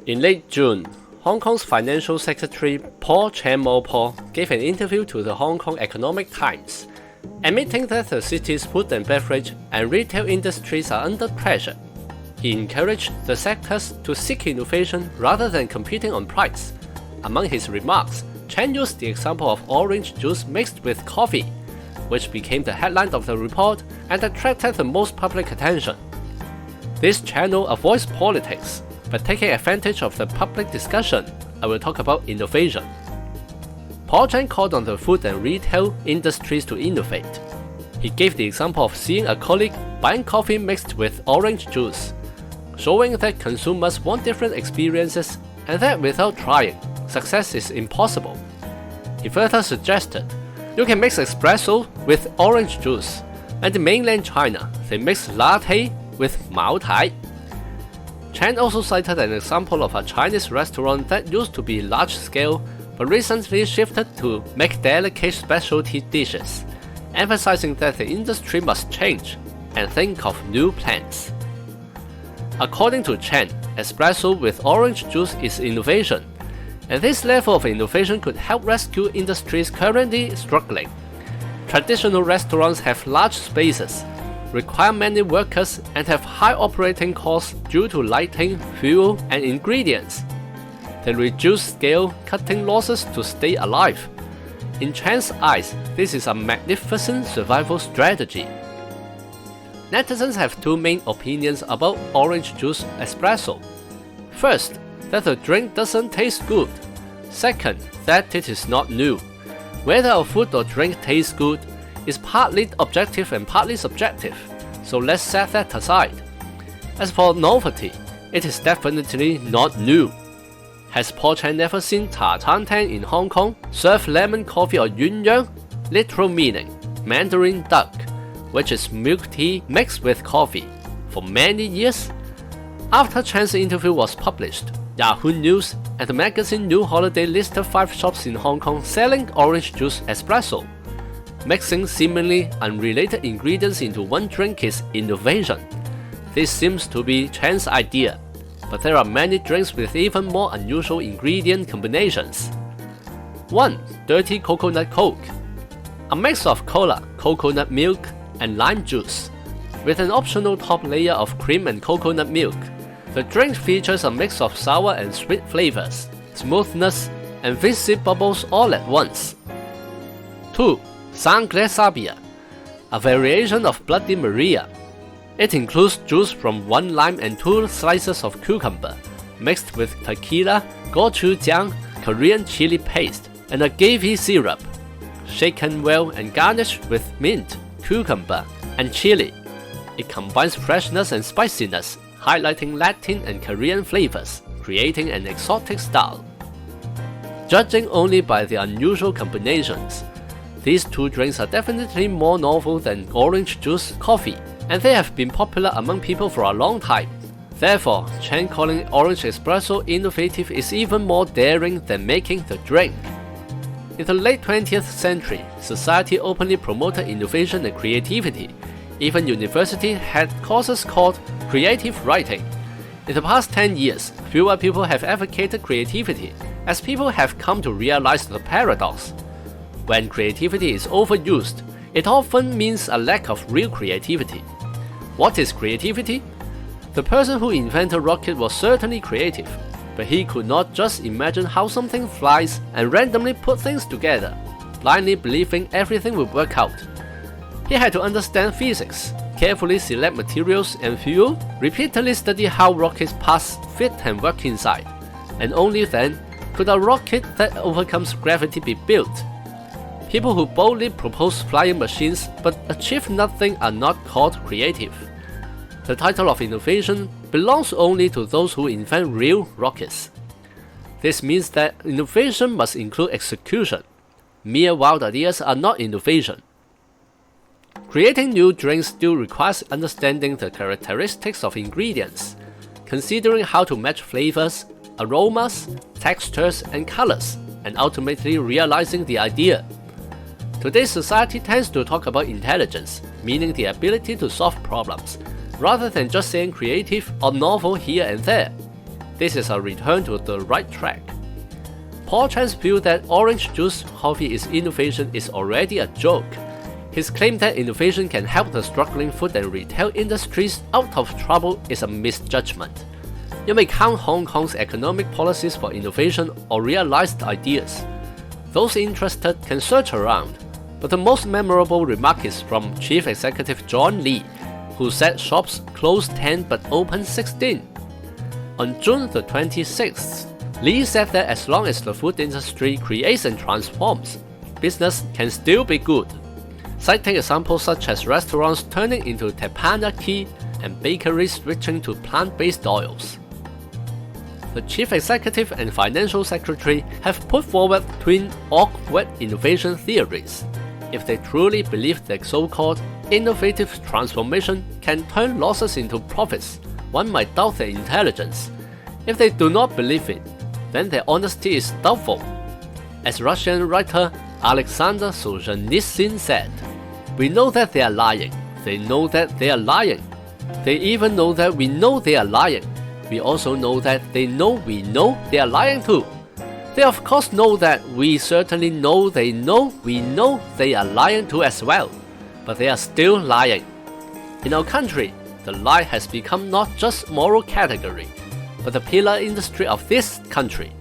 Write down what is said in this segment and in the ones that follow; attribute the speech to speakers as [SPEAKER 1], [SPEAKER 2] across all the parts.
[SPEAKER 1] In late June, Hong Kong's Financial Secretary Paul Chan-mo-po gave an interview to the Hong Kong Economic Times, admitting that the city's food and beverage and retail industries are under pressure. He encouraged the sectors to seek innovation rather than competing on price. Among his remarks, Chan used the example of orange juice mixed with coffee, which became the headline of the report and attracted the most public attention. This channel avoids politics, but taking advantage of the public discussion, I will talk about innovation. Paul Chan called on the food and retail industries to innovate. He gave the example of seeing a colleague buying coffee mixed with orange juice, showing that consumers want different experiences and that without trying, success is impossible. He further suggested, you can mix espresso with orange juice, and in mainland China, they mix latte with Mao Tai. Chan also cited an example of a Chinese restaurant that used to be large-scale but recently shifted to make delicate specialty dishes, emphasizing that the industry must change and think of new plans. According to Chan, espresso with orange juice is innovation, and this level of innovation could help rescue industries currently struggling. Traditional restaurants have large spaces, require many workers, and have high operating costs due to lighting, fuel, and ingredients. They reduce scale, cutting losses to stay alive. In Chan's eyes, this is a magnificent survival strategy. Netizens have two main opinions about orange juice espresso. First, that the drink doesn't taste good. Second, that it is not new. Whether a food or drink tastes good is partly objective and partly subjective, so let's set that aside. As for novelty, it is definitely not new. Has Paul Chan never seen Ta Chan Tang in Hong Kong serve lemon coffee or yun yang? Literal meaning, Mandarin duck, which is milk tea mixed with coffee, for many years? After Chan's interview was published, Yahoo News and the magazine New Holiday listed 5 shops in Hong Kong selling orange juice espresso. Mixing seemingly unrelated ingredients into one drink is innovation. This seems to be Chan's idea, but there are many drinks with even more unusual ingredient combinations. 1. Dirty coconut coke. A mix of cola, coconut milk, and lime juice, with an optional top layer of cream and coconut milk. The drink features a mix of sour and sweet flavors, smoothness, and fizzy bubbles all at once. 2. Sangre Sabia, a variation of Bloody Maria. It includes juice from 1 lime and 2 slices of cucumber, mixed with tequila, gochujang, Korean chili paste, and agave syrup, shaken well and garnished with mint, cucumber, and chili. It combines freshness and spiciness, highlighting Latin and Korean flavors, creating an exotic style. Judging only by the unusual combinations, these 2 drinks are definitely more novel than orange juice coffee, and they have been popular among people for a long time. Therefore, Chan calling orange espresso innovative is even more daring than making the drink. In the late 20th century, society openly promoted innovation and creativity. Even universities had courses called creative writing. In the past 10 years, fewer people have advocated creativity, as people have come to realize the paradox. When creativity is overused, it often means a lack of real creativity. What is creativity? The person who invented rocket was certainly creative, but he could not just imagine how something flies and randomly put things together, blindly believing everything would work out. He had to understand physics, carefully select materials and fuel, repeatedly study how rocket parts fit and work inside, and only then could a rocket that overcomes gravity be built. People who boldly propose flying machines but achieve nothing are not called creative. The title of innovation belongs only to those who invent real rockets. This means that innovation must include execution. Mere wild ideas are not innovation. Creating new drinks still requires understanding the characteristics of ingredients, considering how to match flavors, aromas, textures, and colors, and ultimately realizing the idea. Today's society tends to talk about intelligence, meaning the ability to solve problems, rather than just saying creative or novel here and there. this is a return to the right track. Paul Chan's view that orange juice coffee is innovation is already a joke. His claim that innovation can help the struggling food and retail industries out of trouble is a misjudgment. You may count Hong Kong's economic policies for innovation or realized ideas. Those interested can search around, but the most memorable remark is from Chief Executive John Lee, who said shops close 10 but open 16. On June the 26th, Lee said that as long as the food industry creates and transforms, business can still be good, citing examples such as restaurants turning into teppanyaki and bakeries switching to plant-based oils. The Chief Executive and Financial Secretary have put forward twin awkward innovation theories. If they truly believe that so-called innovative transformation can turn losses into profits, one might doubt their intelligence. If they do not believe it, then their honesty is doubtful. As Russian writer Alexander Solzhenitsyn said, "We know that they are lying. They know that they are lying. They even know that we know they are lying. We also know that they know we know they are lying too. They of course know that we certainly know they know we know they are lying too as well. But they are still lying." In our country, the lie has become not just moral category, but the pillar industry of this country.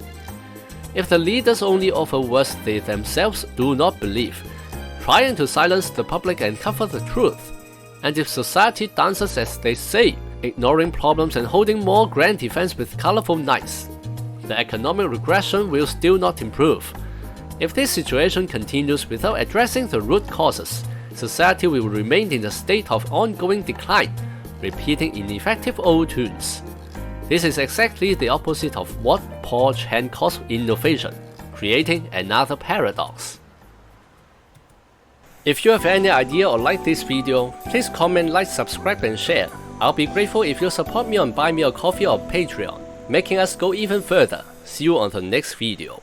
[SPEAKER 1] If the leaders only offer words they themselves do not believe, trying to silence the public and cover the truth, and if society dances as they say, ignoring problems and holding more grand events with colorful nights, the economic regression will still not improve. If this situation continues without addressing the root causes, society will remain in a state of ongoing decline, repeating ineffective old tunes. This is exactly the opposite of what Paul Chan calls innovation, creating another paradox. If you have any idea or like this video, please comment, like, subscribe and share. I'll be grateful if you support me on Buy Me a Coffee or Patreon, making us go even further. See you on the next video.